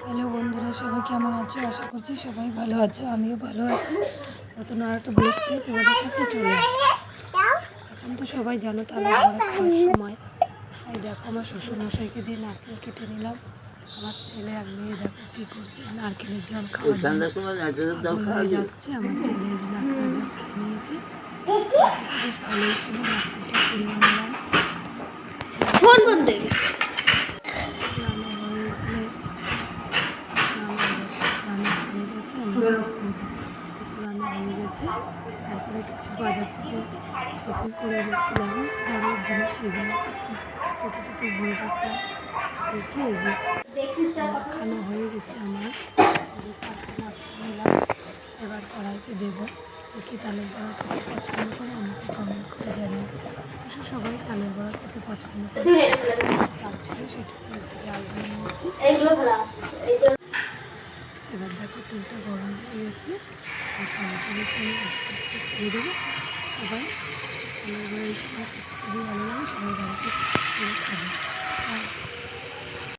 Hello বন্ধুরা, সবাই কেমন আছো? আশা করছি সবাই ভালো আছো, আমিও ভালো আছি। নতুন আর একটা ব্লগ নিয়ে তোমাদের সামনে চলে আসি। এখন তো সবাই জানো তালের বড়া খাওয়ার সময়। এই দেখো আমার শ্বশুরমশাইকে দিয়ে নারকেল কেটে নিলাম। আমার ছেলে আর মেয়ে দেখো কী করছে, নারকেলের জল খাওয়ার জন্য পাগল হয়ে যাচ্ছে। আমার ছেলে এই যে নারকেলের জল খেয়ে নিয়েছে, বেশ ভালোই ছিল। নারকেলটা কুড়িয়ে নিলাম। পুরানো হয়ে গেছে। তারপরে কিছু বাজার থেকে শপিং করে এনেছিলাম ঘরের জিনিস, সেগুলোকে একটু ছোটো ছোটো ভরে রাখলাম। রেখে এই যে মাখানো হয়ে গেছে আমার, যে তারপর মাখিয়ে নিলাম। এবার কড়াইতে দেবো। কি তালের বড়া খেতে পছন্দ করে আমাকে কমেন্ট করে জানিয়ে। অবশ্য সবাই তালের বড়া খেতে পছন্দ করে। তাল ছিল সেটুকু জাল দিয়ে নিয়েছি। এবার দেখো তেলটা গরম হয়ে গেছে, আর তালগুলোকে আমি আস্তে আস্তে ছেড়ে দেবো। সবাই তালের বড়া এই সময় খেতে খুবই ভালো লাগে।